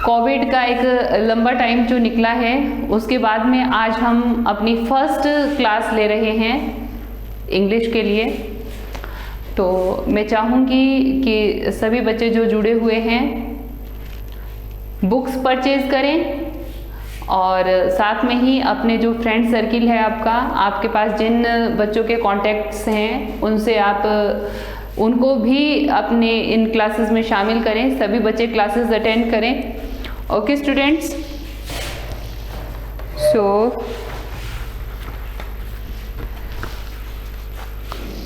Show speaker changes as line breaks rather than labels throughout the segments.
Covid का एक लंबा टाइम जो निकला है उसके बाद में आज हम अपनी फर्स्ट क्लास ले रहे हैं इंग्लिश के लिए। तो मैं चाहूँगी कि सभी बच्चे जो जुड़े हुए हैं बुक्स परचेज करें और साथ में ही अपने जो फ्रेंड सर्किल है आपके पास जिन बच्चों के कॉन्टैक्ट्स हैं उनसे आप उनको भी अपने इन क्लासेस में शामिल करें। सभी बच्चे क्लासेस अटेंड करें। ओके स्टूडेंट्स, सो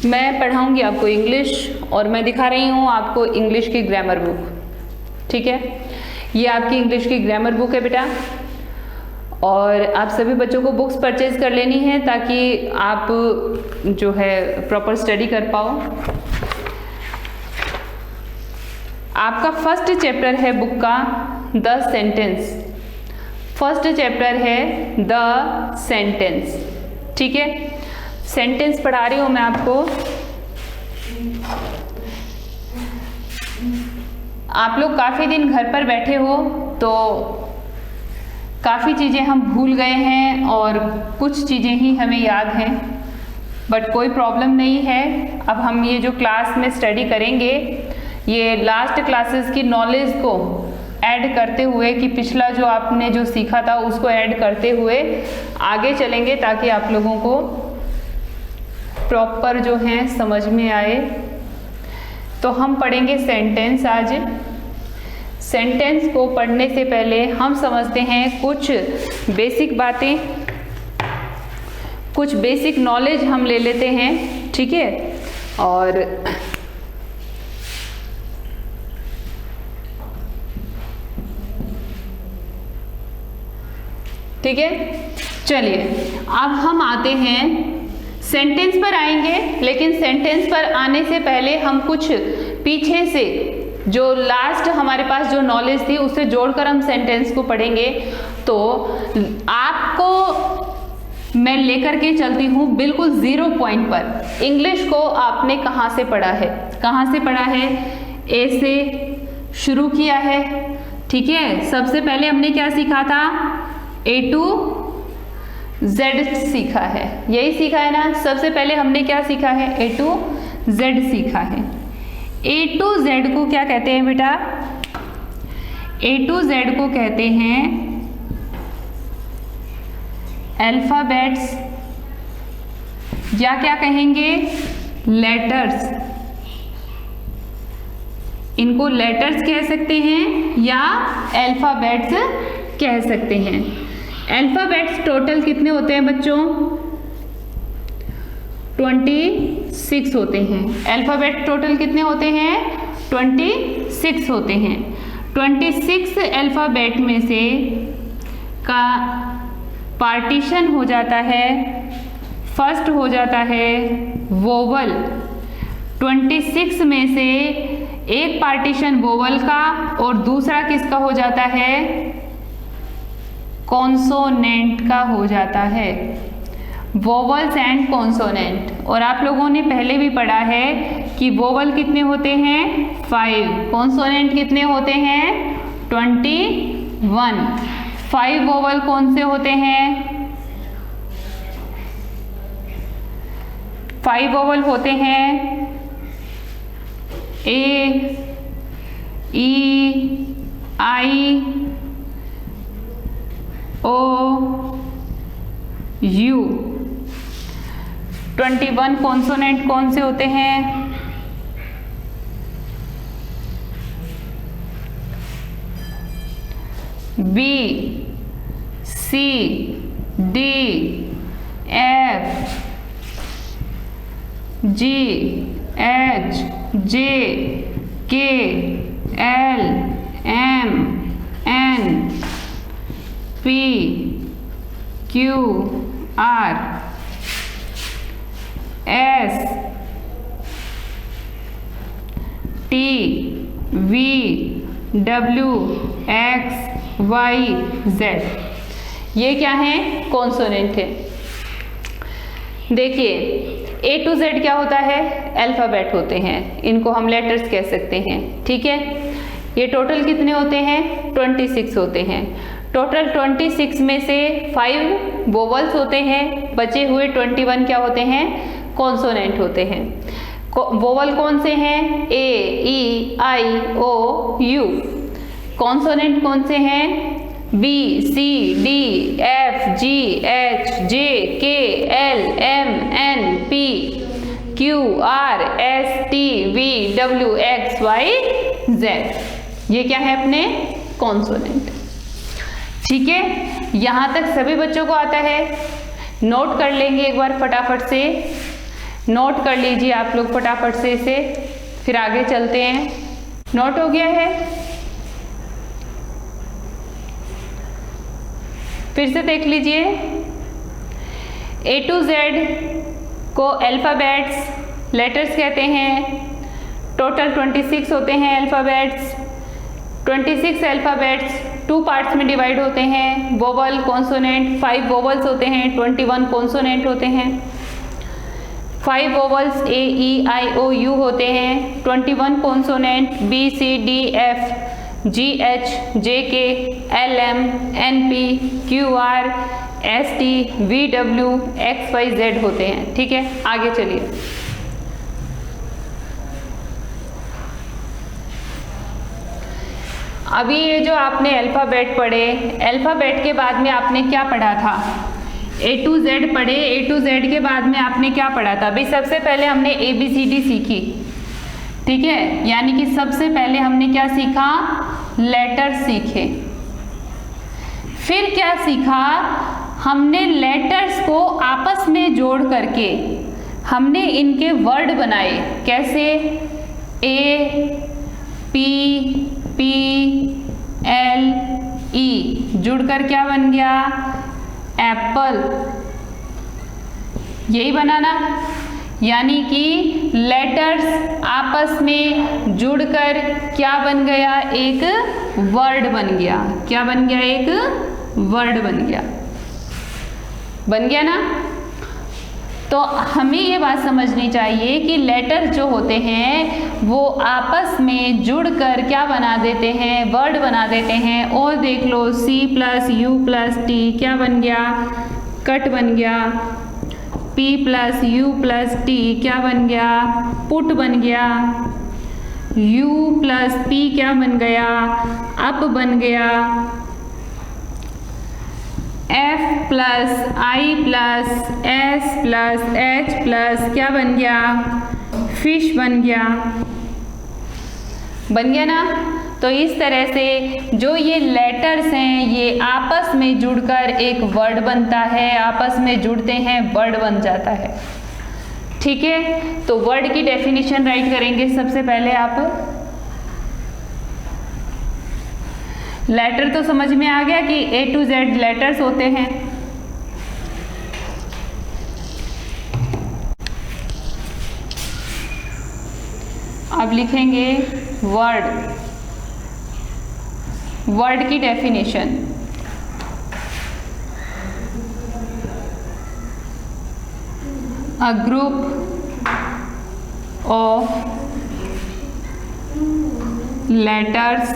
मैं पढ़ाऊंगी आपको इंग्लिश और मैं दिखा रही हूँ आपको इंग्लिश की ग्रामर बुक। ठीक है, ये आपकी इंग्लिश की ग्रामर बुक है बेटा, और आप सभी बच्चों को बुक्स परचेज कर लेनी है ताकि आप जो है प्रॉपर स्टडी कर पाओ। आपका फर्स्ट चैप्टर है बुक का द सेंटेंस। फर्स्ट चैप्टर है द सेंटेंस। ठीक है, सेंटेंस पढ़ा रही हूँ मैं आपको। आप लोग काफ़ी दिन घर पर बैठे हो तो काफ़ी चीज़ें हम भूल गए हैं और कुछ चीज़ें ही हमें याद हैं, बट कोई प्रॉब्लम नहीं है। अब हम ये जो क्लास में स्टडी करेंगे ये लास्ट क्लासेस की नॉलेज को ऐड करते हुए कि पिछला जो आपने जो सीखा था उसको ऐड करते हुए आगे चलेंगे ताकि आप लोगों को प्रॉपर जो है समझ में आए। तो हम पढ़ेंगे सेंटेंस आज। सेंटेंस को पढ़ने से पहले हम समझते हैं कुछ बेसिक बातें, कुछ बेसिक नॉलेज हम ले लेते हैं। ठीक है, और ठीक है, चलिए अब हम आते हैं सेंटेंस पर आएंगे, लेकिन सेंटेंस पर आने से पहले हम कुछ पीछे से जो लास्ट हमारे पास जो नॉलेज थी उससे जोड़कर हम सेंटेंस को पढ़ेंगे। तो आपको मैं लेकर के चलती हूँ बिल्कुल 0 पॉइंट पर। इंग्लिश को आपने कहाँ से पढ़ा है, कहाँ से पढ़ा है? ए से शुरू किया है। ठीक है, सबसे पहले हमने क्या सीखा था? A to Z सीखा है, यही सीखा है ना। सबसे पहले हमने क्या सीखा है? A to Z सीखा है। A to Z को क्या कहते हैं बेटा? A to Z को कहते हैं अल्फाबेट्स, या क्या कहेंगे? लेटर्स। इनको लेटर्स कह सकते हैं या अल्फाबेट्स कह सकते हैं। अल्फाबेट्स टोटल कितने होते हैं बच्चों? 26 होते हैं। अल्फाबेट टोटल कितने होते हैं? 26 होते हैं। 26 अल्फाबेट में से का पार्टीशन हो जाता है, फर्स्ट हो जाता है वोवल। 26 में से एक पार्टीशन वोवल का और दूसरा किसका हो जाता है? कॉन्सोनेंट का हो जाता है। Vowels and consonant. और आप लोगों ने पहले भी पढ़ा है कि वोवल कितने होते हैं? 5। कॉन्सोनेंट कितने होते हैं? 21। 5 वोवल कौन से होते हैं? 5 वोवल होते हैं ए, ई, आई, ओ, यू। 21 कॉन्सोनेंट कौन से होते हैं? B, C, D, F, G, H, J, K, L, M, N, P, Q, R, S, T, V, W, X, Y, Z. ये क्या है? कॉन्सोनेंट है। देखिए A to Z क्या होता है? अल्फाबेट होते हैं, इनको हम लेटर्स कह सकते हैं। ठीक है, ये टोटल कितने होते हैं? 26 होते हैं। टोटल 26 में से 5 वोवल्स होते हैं, बचे हुए 21 क्या होते हैं? कॉन्सोनेंट होते हैं। वोवल कौन से हैं? ए, ई, आई, ओ, यू। कॉन्सोनेंट कौन से हैं? B, C, D, F, G, H, J, K, L, M, N, P, Q, R, S, T, V, W, X, Y, Z. ये क्या है? अपने कॉन्सोनेंट। ठीक है, यहां तक सभी बच्चों को आता है? नोट कर लेंगे एक बार फटाफट से, नोट कर लीजिए आप लोग फटाफट से इसे, फिर आगे चलते हैं। नोट हो गया है? फिर से देख लीजिए। A to Z को अल्फ़ाबेट्स लेटर्स कहते हैं। टोटल 26 होते हैं अल्फ़ाबेट्स। 26 अल्फ़ाबेट्स 2 पार्ट्स में डिवाइड होते हैं, वोवल, कॉन्सोनेंट। 5 वोवल्स होते हैं, 21 कॉन्सोनेंट होते हैं। 5 vowels A, E, I, O, U होते हैं। 21 consonant B, C, D, F, G, H, J, K, L, M, N, P, Q, R, S, T, V, W, X, Y, Z होते हैं। ठीक है, आगे चलिए। अभी ये जो आपने अल्फ़ाबेट पढ़े, अल्फ़ाबेट के बाद में आपने क्या पढ़ा था? A to Z पढ़े। A to Z के बाद में आपने क्या पढ़ा था? भाई सबसे पहले हमने ABCD सीखी, ठीक है, यानी कि सबसे पहले हमने क्या सीखा? लेटर सीखे। फिर क्या सीखा? हमने लेटर्स को आपस में जोड़ करके हमने इनके वर्ड बनाए। कैसे? ए, पी, पी, एल, ई जुड़कर क्या बन गया? एप्पल। यही बनाना, यानी कि लेटर्स आपस में जुड़कर क्या बन गया? एक वर्ड बन गया। क्या बन गया? एक वर्ड बन गया। बन गया ना? तो हमें ये बात समझनी चाहिए कि लेटर्स जो होते हैं वो आपस में जुड़कर क्या बना देते हैं? वर्ड बना देते हैं। और देख लो, C plus U plus T क्या बन गया? कट बन गया। P plus U plus T क्या बन गया? पुट बन गया। U प्लस P क्या बन गया? अप बन गया। F plus I plus S plus H plus क्या बन गया? फिश बन गया। बन गया ना? तो इस तरह से जो ये लेटर्स हैं ये आपस में जुड़कर एक वर्ड बनता है, आपस में जुड़ते हैं, वर्ड बन जाता है। ठीक है, तो वर्ड की डेफिनेशन राइट करेंगे सबसे पहले आप। लेटर तो समझ में आ गया कि A to Z लेटर्स होते हैं। अब लिखेंगे वर्ड। वर्ड की definition, a group of letters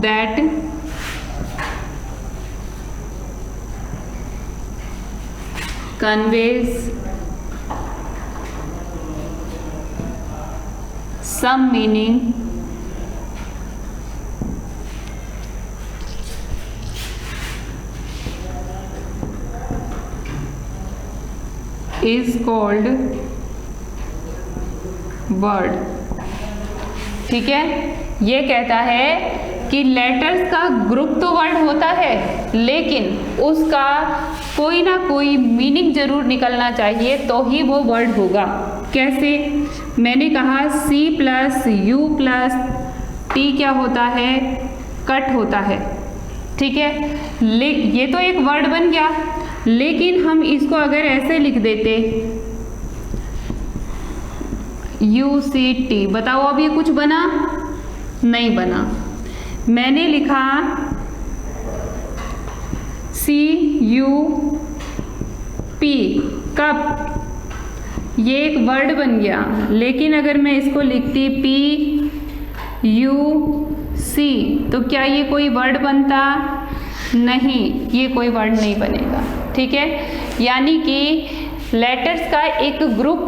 that conveys some meaning is called word। ठीक है, ये कहता है कि लेटर्स का ग्रुप तो वर्ड होता है, लेकिन उसका कोई ना कोई मीनिंग जरूर निकलना चाहिए तो ही वो वर्ड होगा। कैसे? मैंने कहा C plus U plus T क्या होता है? कट होता है। ठीक है, ये तो एक वर्ड बन गया, लेकिन हम इसको अगर ऐसे लिख देते UCT, बताओ अब ये कुछ बना? नहीं बना। मैंने लिखा CUP कप, ये एक वर्ड बन गया, लेकिन अगर मैं इसको लिखती PUC तो क्या ये कोई वर्ड बनता? नहीं, ये कोई वर्ड नहीं बनेगा। ठीक है, यानी कि लेटर्स का एक ग्रुप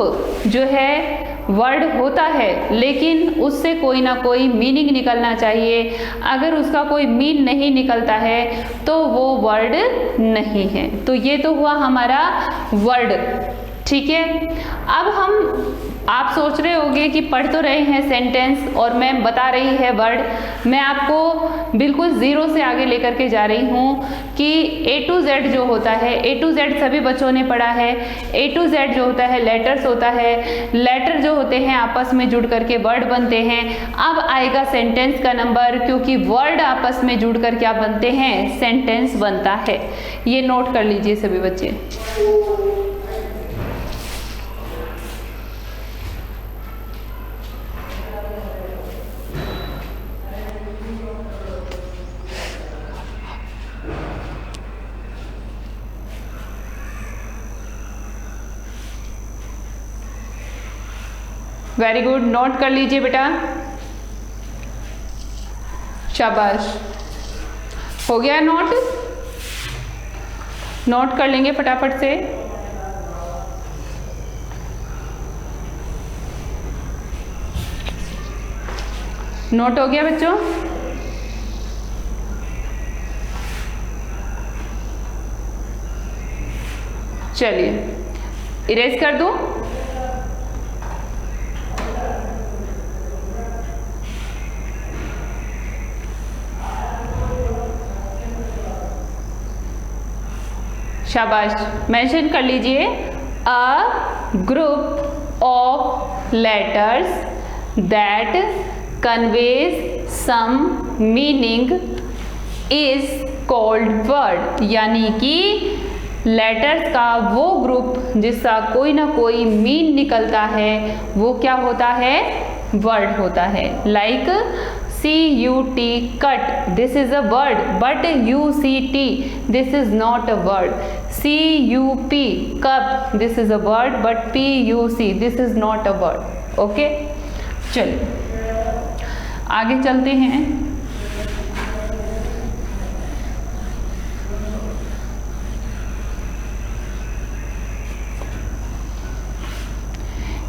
जो है वर्ड होता है, लेकिन उससे कोई ना कोई मीनिंग निकलना चाहिए। अगर उसका कोई मीन नहीं निकलता है तो वो वर्ड नहीं है। तो ये तो हुआ हमारा वर्ड। ठीक है, अब आप सोच रहे होंगे कि पढ़ तो रहे हैं सेंटेंस और मैम बता रही है वर्ड। मैं आपको बिल्कुल ज़ीरो से आगे लेकर के जा रही हूँ कि A to Z जो होता है, A to Z सभी बच्चों ने पढ़ा है। A to Z जो होता है लेटर्स होता है, लेटर जो होते हैं आपस में जुड़ करके वर्ड बनते हैं। अब आएगा सेंटेंस का नंबर, क्योंकि वर्ड आपस में जुड़ कर क्या बनते हैं? सेंटेंस बनता है। ये नोट कर लीजिए सभी बच्चे। वेरी गुड, नोट कर लीजिए बेटा, शाबाश। हो गया नोट? नोट कर लेंगे फटाफट से। नोट हो गया बच्चों? चलिए इरेज कर दूं। शाबाश, मेंशन कर लीजिए। A group of letters that conveys some meaning is called word. यानी कि लेटर्स का वो ग्रुप जिसका कोई ना कोई मीन निकलता है वो क्या होता है? वर्ड होता है। Like CUT cut, this is a word, but UCT this is not a word. CUP cup, this is a word, but PUC this is not a word. Okay? चलिए आगे चलते हैं।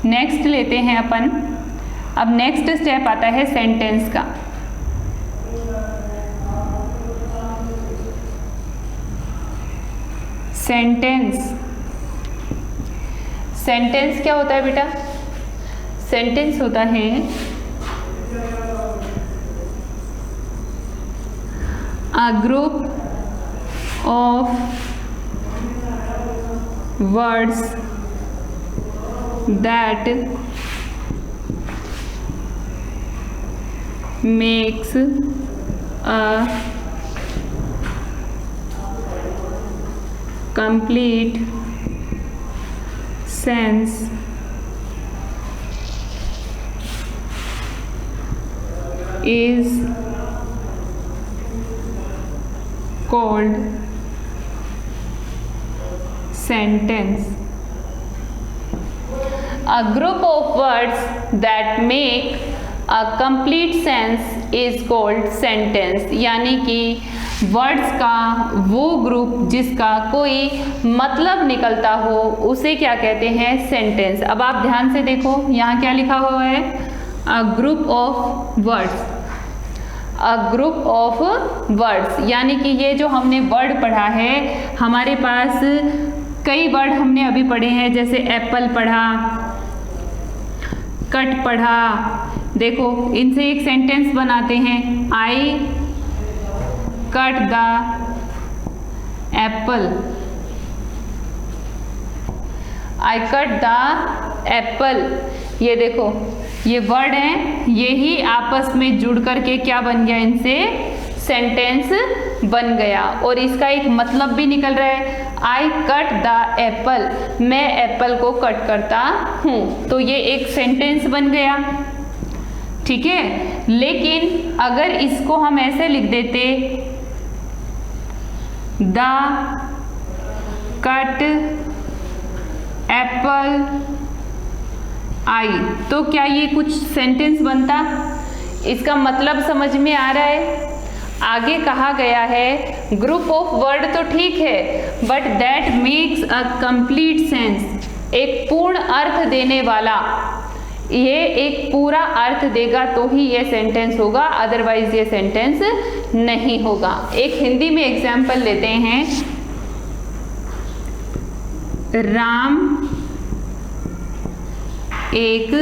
नेक्स्ट लेते हैं अपन। अब नेक्स्ट स्टेप आता है sentence का। सेंटेंस क्या होता है बेटा? सेंटेंस होता है अ group of words that makes a complete sense is called sentence. A group of words that make a complete sense is called sentence. यानी कि वर्ड्स का वो ग्रुप जिसका कोई मतलब निकलता हो उसे क्या कहते हैं? सेंटेंस। अब आप ध्यान से देखो यहाँ क्या लिखा हुआ है? अ group of words. A group of words यानी कि ये जो हमने वर्ड पढ़ा है, हमारे पास कई वर्ड हमने अभी पढ़े हैं, जैसे एप्पल पढ़ा, कट पढ़ा। देखो इनसे एक सेंटेंस बनाते हैं। I cut the Apple. I cut the Apple. ये देखो ये वर्ड हैं, ये ही आपस में जुड़ करके क्या बन गया? इनसे सेंटेंस बन गया और इसका एक मतलब भी निकल रहा है। आई कट द एप्पल, मैं एप्पल को कट करता हूँ, तो ये एक सेंटेंस बन गया। ठीक है, लेकिन अगर इसको हम ऐसे लिख देते, द कट एप्पल आई, तो क्या ये कुछ सेंटेंस बनता? इसका मतलब समझ में आ रहा है? आगे कहा गया है ग्रुप ऑफ वर्ड तो ठीक है, but that makes a complete sense, एक पूर्ण अर्थ देने वाला, ये एक पूरा अर्थ देगा तो ही ये सेंटेंस होगा, अदरवाइज ये सेंटेंस नहीं होगा। एक हिंदी में एग्जाम्पल लेते हैं, राम एक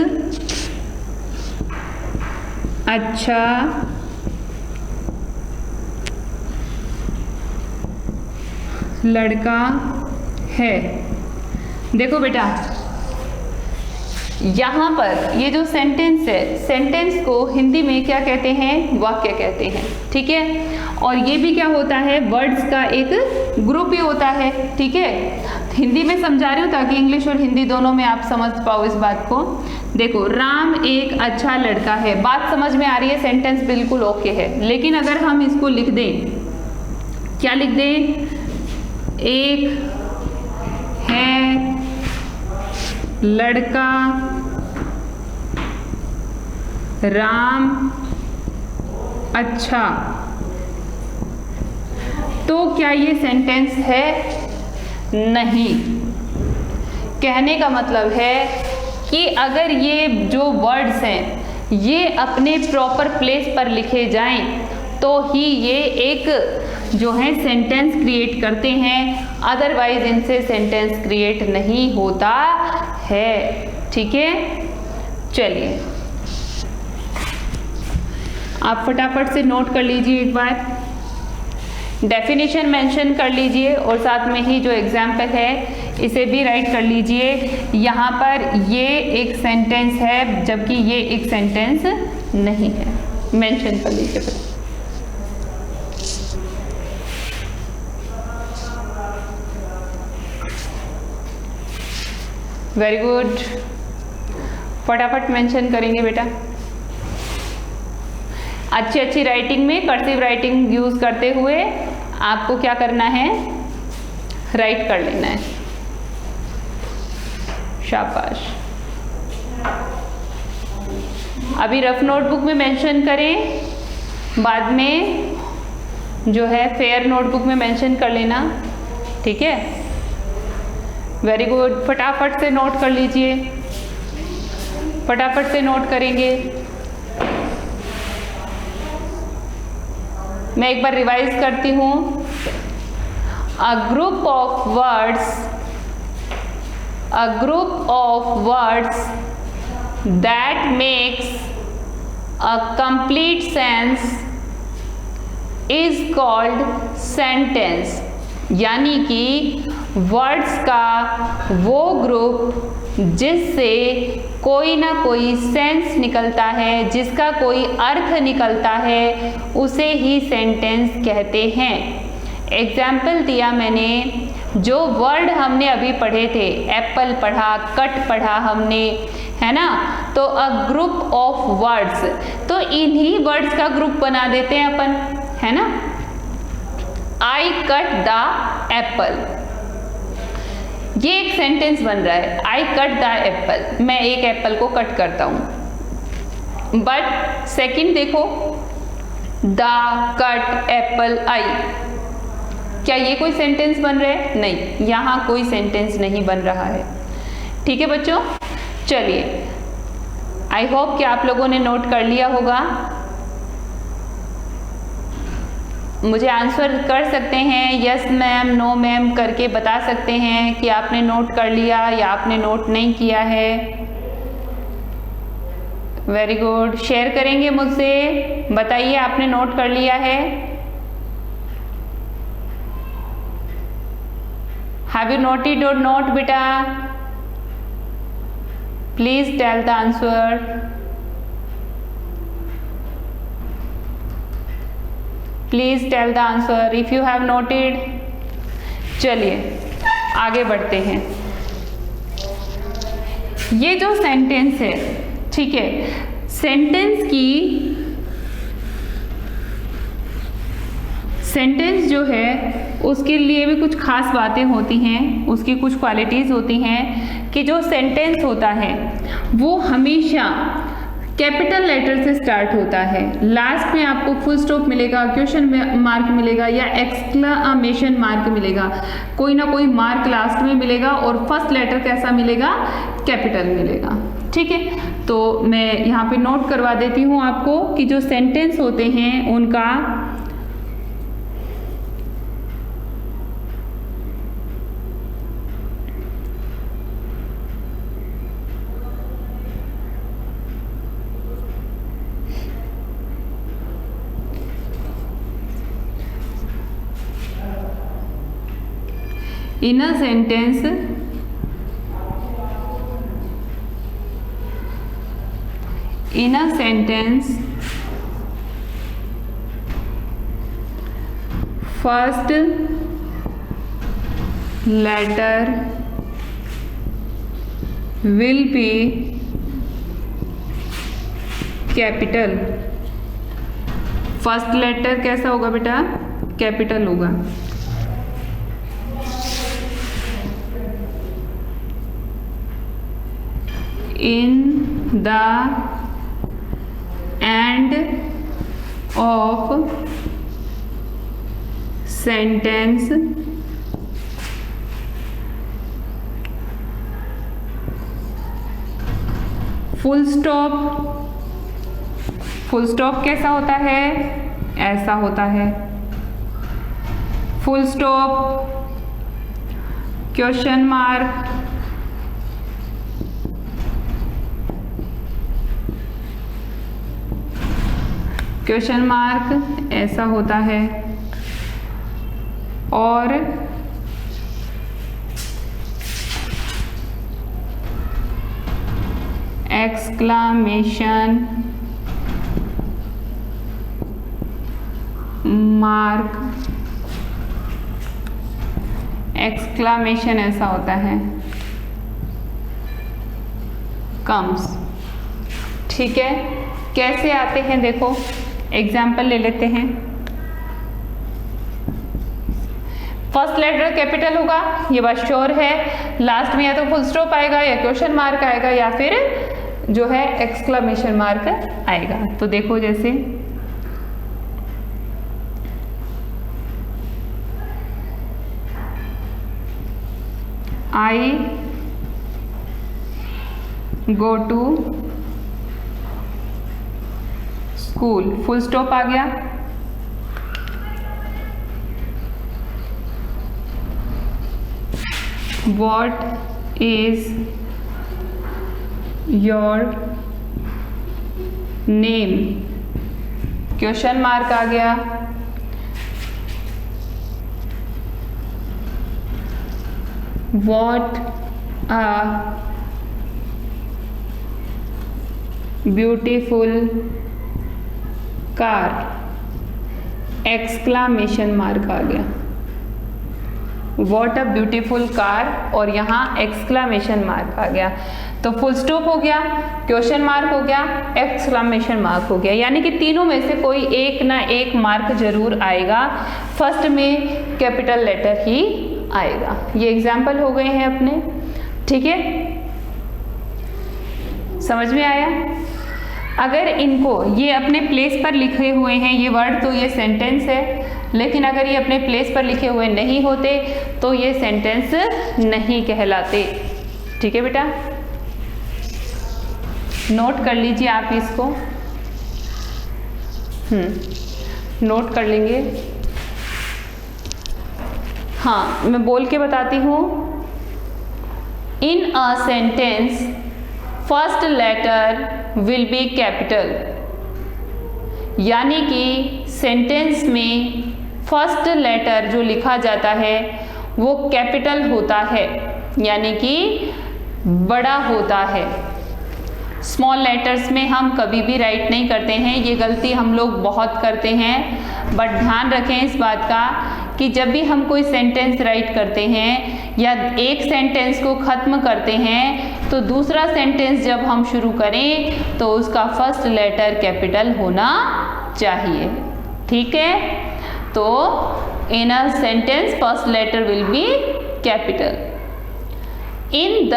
अच्छा लड़का है। देखो बेटा, यहाँ पर ये जो सेंटेंस है, सेंटेंस को हिंदी में क्या कहते हैं? वाक्य कहते हैं, ठीक है। और ये भी क्या होता है? वर्ड्स का एक ग्रुप ही होता है, ठीक है। हिंदी में समझा रही हूँ ताकि इंग्लिश और हिंदी दोनों में आप समझ पाओ इस बात को। देखो, राम एक अच्छा लड़का है, बात समझ में आ रही है, सेंटेंस बिल्कुल ओके है। लेकिन अगर हम इसको लिख दें, क्या लिख दें? एक है लड़का राम अच्छा, तो क्या ये सेंटेंस है? नहीं। कहने का मतलब है कि अगर ये जो वर्ड्स हैं ये अपने प्रॉपर प्लेस पर लिखे जाएं तो ही ये एक जो है सेंटेंस क्रिएट करते हैं, अदरवाइज इनसे सेंटेंस क्रिएट नहीं होता है, ठीक है। चलिए आप फटाफट से नोट कर लीजिए, एक बार डेफिनेशन मेंशन कर लीजिए और साथ में ही जो एग्जाम्पल है इसे भी राइट कर लीजिए। यहाँ पर ये एक सेंटेंस है जबकि ये एक सेंटेंस नहीं है, मेंशन कर लीजिए। वेरी गुड, फटाफट मेंशन करेंगे बेटा। अच्छी अच्छी राइटिंग में कर्सिव राइटिंग यूज करते हुए आपको क्या करना है? राइट कर लेना है। शाबाश। अभी रफ नोटबुक में मेंशन करें, बाद में जो है फेयर नोटबुक में मेंशन कर लेना, ठीक है। वेरी गुड, फटाफट से नोट कर लीजिए, फटाफट से नोट करेंगे। मैं एक बार रिवाइज करती हूँ। अ group of words that makes a complete sense is called sentence, यानी कि वर्ड्स का वो ग्रुप जिससे कोई ना कोई सेंस निकलता है, जिसका कोई अर्थ निकलता है, उसे ही सेंटेंस कहते हैं। एग्जाम्पल दिया मैंने, जो वर्ड हमने अभी पढ़े थे, एप्पल पढ़ा, कट पढ़ा हमने, है ना। तो अ ग्रुप ऑफ वर्ड्स, तो इन्हीं वर्ड्स का ग्रुप बना देते हैं अपन, है ना। आई कट द एप्पल, ये एक सेंटेंस बन रहा है। आई कट द एप्पल, मैं एक एप्पल को कट करता हूं। बट सेकंड देखो, द कट एप्पल आई, क्या ये कोई सेंटेंस बन रहा है? नहीं, यहां कोई सेंटेंस नहीं बन रहा है, ठीक है बच्चों। चलिए, आई होप कि आप लोगों ने नोट कर लिया होगा। मुझे आंसर कर सकते हैं, यस मैम, नो मैम करके बता सकते हैं कि आपने नोट कर लिया या आपने नोट नहीं किया है। वेरी गुड, शेयर करेंगे मुझसे, बताइए आपने नोट कर लिया है। हैव यू नोटेड और नोट बेटा? Please tell the answer. Please tell the answer if you have noted. चलिए आगे बढ़ते हैं। ये जो सेंटेंस है, ठीक है, सेंटेंस जो है उसके लिए भी कुछ खास बातें होती हैं, उसकी कुछ क्वालिटीज़ होती हैं कि जो सेंटेंस होता है वो हमेशा कैपिटल लेटर से स्टार्ट होता है। लास्ट में आपको फुल स्टॉप मिलेगा, क्वेश्चन मार्क मिलेगा या एक्सक्लामेशन मार्क मिलेगा, कोई ना कोई मार्क लास्ट में मिलेगा और फर्स्ट लेटर कैसा मिलेगा, कैपिटल मिलेगा। ठीक है, तो मैं यहाँ पे नोट करवा देती हूँ आपको कि जो सेंटेंस होते हैं उनका in a sentence first letter will be capital। First letter कैसा होगा बेटा, कैपिटल होगा। In the end of sentence full stop कैसा होता है, ऐसा होता है। Full stop, question mark, question mark ऐसा होता है, और एक्सक्लामेशन मार्क, एक्सक्लामेशन ऐसा होता है, कम्स। ठीक है, कैसे आते हैं देखो, एग्जाम्पल ले लेते हैं। फर्स्ट लेटर कैपिटल होगा, ये बात श्योर है। लास्ट में या तो फुल स्टॉप आएगा या क्वेश्चन मार्क आएगा या फिर जो है एक्सक्लेमेशन मार्क आएगा। तो देखो जैसे I go to school, full stop आ गया। What is your name, question mark आ गया। What a beautiful car, exclamation mark आ गया। वॉट अ ब्यूटीफुल कार और यहाँ एक्सक्लामेशन मार्क आ गया। तो फुल स्टॉप हो गया, क्वेश्चन मार्क हो गया, एक्सक्लामेशन मार्क हो गया, यानी कि तीनों में से कोई एक ना एक मार्क जरूर आएगा। फर्स्ट में कैपिटल लेटर ही आएगा। ये एग्जाम्पल हो गए हैं अपने। ठीक है, समझ में आया? अगर इनको ये अपने प्लेस पर लिखे हुए हैं ये वर्ड तो ये सेंटेंस है, लेकिन अगर ये अपने प्लेस पर लिखे हुए नहीं होते तो ये सेंटेंस नहीं कहलाते। ठीक है बेटा, नोट कर लीजिए आप इसको। नोट कर लेंगे। हाँ, मैं बोल के बताती हूँ। In a sentence first letter will be capital, यानी कि सेंटेंस में फर्स्ट लेटर जो लिखा जाता है वो कैपिटल होता है, यानी कि बड़ा होता है। स्मॉल लेटर्स में हम कभी भी राइट नहीं करते हैं, ये गलती हम लोग बहुत करते हैं। बट ध्यान रखें इस बात का कि जब भी हम कोई सेंटेंस राइट करते हैं या एक सेंटेंस को ख़त्म करते हैं तो दूसरा सेंटेंस जब हम शुरू करें तो उसका फर्स्ट लेटर कैपिटल होना चाहिए। ठीक है, तो in a sentence first letter will be capital. In the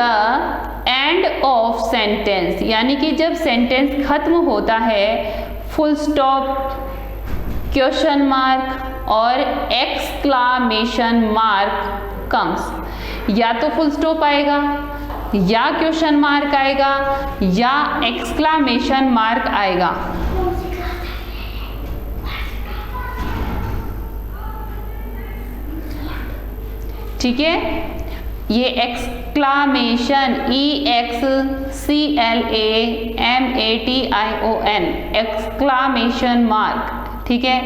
end of sentence, यानी कि जब सेंटेंस खत्म होता है, फुल स्टॉप, क्वेश्चन मार्क और एक्सक्लामेशन मार्क कम्स। या तो फुल स्टॉप आएगा, या क्वेश्चन मार्क आएगा, या एक्सक्लामेशन मार्क आएगा। ठीक है, ये एक्सक्लामेशन, EXCLAMATION, एक्सक्लामेशन मार्क। ठीक है,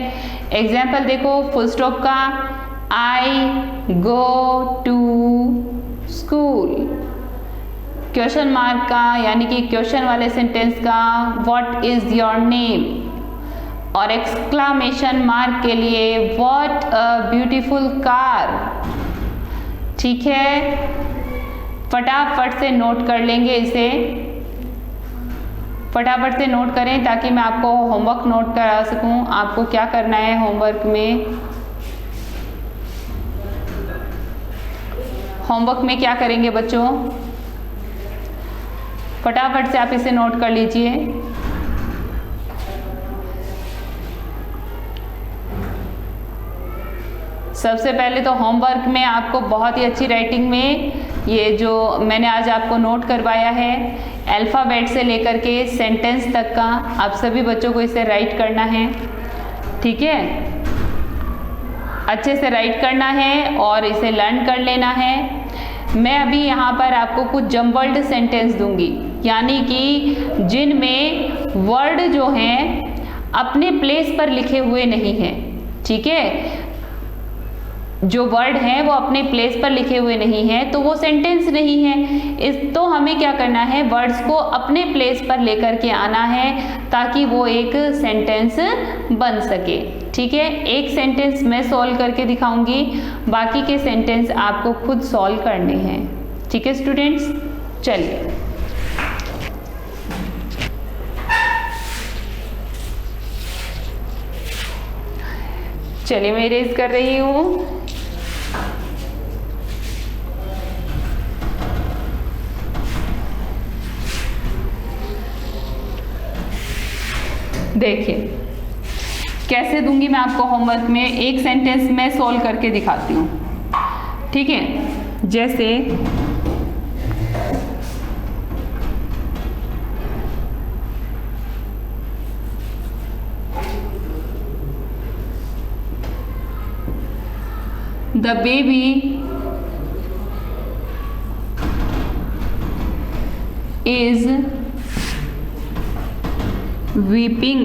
एग्जाम्पल देखो फुल स्टॉप का, I go to school। Question mark का, यानी कि क्वेश्चन वाले सेंटेंस का, What is your name। और एक्सक्लामेशन मार्क के लिए, What a beautiful car। ठीक है, फटाफट से नोट कर लेंगे इसे, फटाफट से नोट करें ताकि मैं आपको होमवर्क नोट करा सकूं। आपको क्या करना है होमवर्क में, होमवर्क में क्या करेंगे बच्चों, फटाफट से आप इसे नोट कर लीजिए। सबसे पहले तो होमवर्क में आपको बहुत ही अच्छी राइटिंग में ये जो मैंने आज आपको नोट करवाया है, अल्फ़ाबेट से लेकर के सेंटेंस तक का, आप सभी बच्चों को इसे राइट करना है। ठीक है, अच्छे से राइट करना है और इसे लर्न कर लेना है। मैं अभी यहाँ पर आपको कुछ जम्बल्ड सेंटेंस दूंगी, यानी कि जिनमें वर्ड जो हैं अपने प्लेस पर लिखे हुए नहीं हैं। ठीक है, जो वर्ड हैं वो अपने प्लेस पर लिखे हुए नहीं हैं, तो वो सेंटेंस नहीं है। तो हमें क्या करना है, वर्ड्स को अपने प्लेस पर लेकर के आना है ताकि वो एक सेंटेंस बन सके। ठीक है, एक सेंटेंस मैं सॉल्व करके दिखाऊंगी, बाकी के सेंटेंस आपको खुद सॉल्व करने हैं। ठीक है स्टूडेंट्स, चलिए मैं इरेज कर रही हूँ। देखिए कैसे दूंगी मैं आपको होमवर्क में, एक सेंटेंस में सॉल्व करके दिखाती हूँ। ठीक है, जैसे the baby is weeping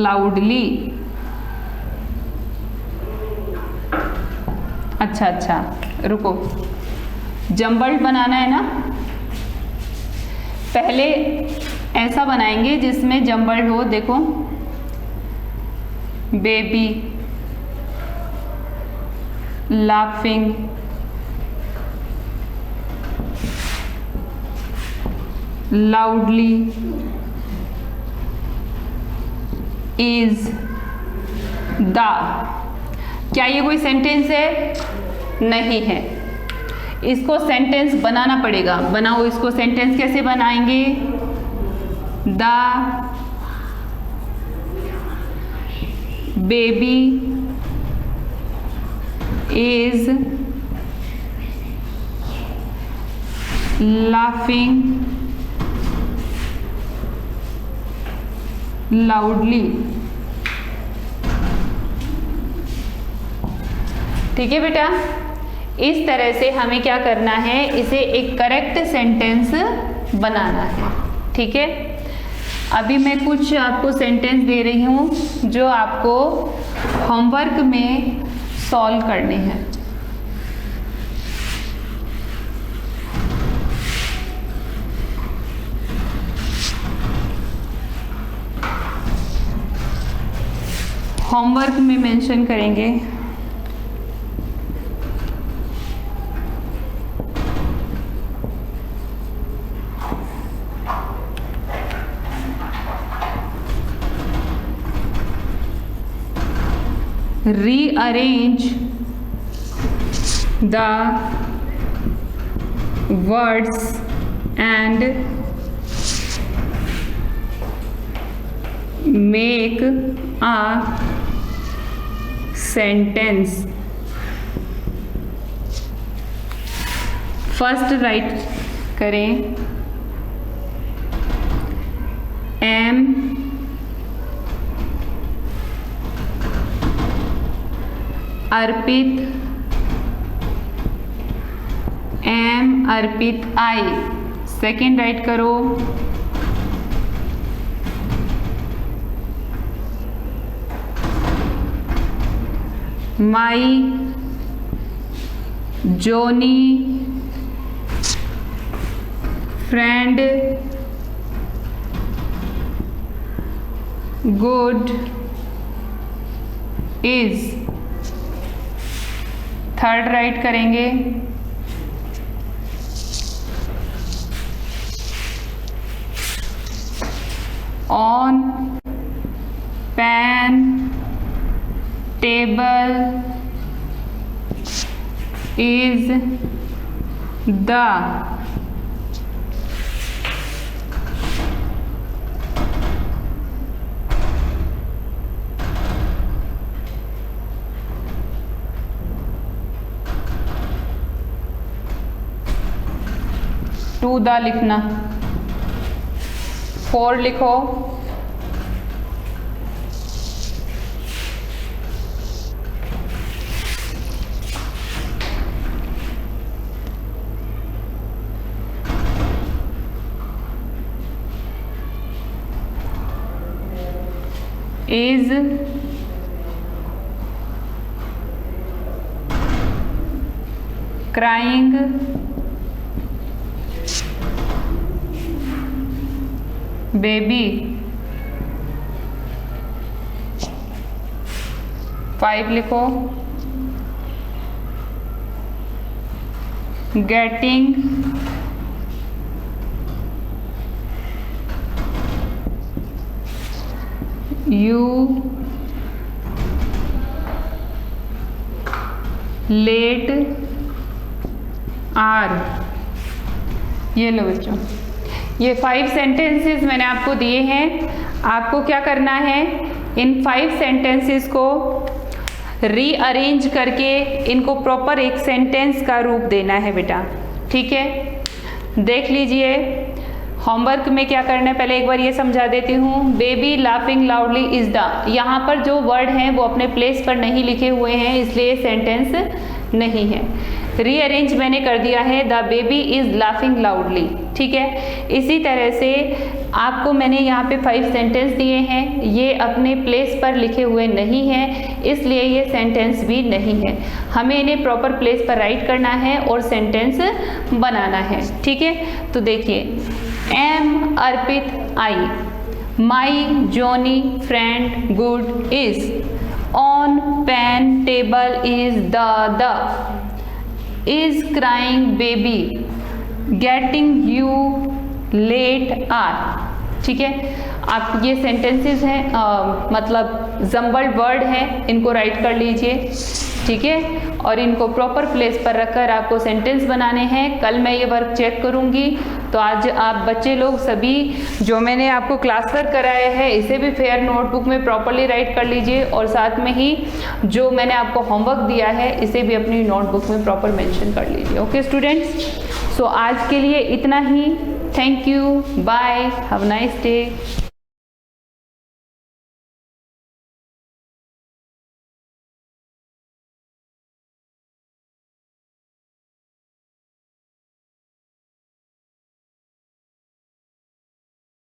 loudly। अच्छा, रुको, जम्बल्ड बनाना है ना, पहले ऐसा बनाएंगे जिसमें जम्बल्ड हो। देखो, baby laughing, loudly is the। क्या ये कोई सेंटेंस है? नहीं है, इसको सेंटेंस बनाना पड़ेगा। बनाओ इसको, सेंटेंस कैसे बनाएंगे, the baby is laughing loudly. ठीक है बेटा, इस तरह से हमें क्या करना है, इसे एक करेक्ट सेंटेंस बनाना है। ठीक है, अभी मैं कुछ आपको सेंटेंस दे रही हूँ जो आपको होमवर्क में सॉल्व करने हैं। होमवर्क में मेंशन करेंगे। rearrange the words and make a sentence. First write करें am Arpit I. Second write करो my Johnny friend good is. Third write करेंगे on pen table is the. To the लिखना, फोर लिखो is crying baby। 5 लिखो getting you late are। ये लो बच्चों, ये 5 sentences मैंने आपको दिए हैं। आपको क्या करना है, इन 5 सेंटेंसेस को रीअरेंज करके इनको प्रॉपर एक सेंटेंस का रूप देना है बेटा, ठीक है। देख लीजिए होमवर्क में क्या करना है, पहले एक बार ये समझा देती हूँ। Baby laughing loudly is the, यहाँ पर जो वर्ड हैं वो अपने प्लेस पर नहीं लिखे हुए हैं, इसलिए सेंटेंस नहीं है। रीअरेंज मैंने कर दिया है, the baby is laughing loudly, ठीक है। इसी तरह से आपको मैंने यहाँ पे 5 सेंटेंस दिए हैं, ये अपने प्लेस पर लिखे हुए नहीं हैं, इसलिए ये सेंटेंस भी नहीं है। हमें इन्हें प्रॉपर प्लेस पर राइट करना है और सेंटेंस बनाना है, ठीक है। तो देखिए, am Arpit I, my Johnny friend good is, on pen table is the, is crying baby, getting you late are। ठीक है, आप ये सेंटेंसेस हैं, मतलब जम्बल्ड वर्ड हैं, इनको राइट कर लीजिए, ठीक है। और इनको प्रॉपर प्लेस पर रखकर आपको सेंटेंस बनाने हैं। कल मैं ये वर्क चेक करूँगी, तो आज आप बच्चे लोग सभी जो मैंने आपको क्लास वर्क कराया है इसे भी फेयर नोटबुक में प्रॉपरली राइट कर लीजिए, और साथ में ही जो मैंने आपको होमवर्क दिया है इसे भी अपनी नोटबुक में प्रॉपर मेंशन कर लीजिए। ओके स्टूडेंट्स, सो आज के लिए इतना ही। Thank you, bye, have a nice day.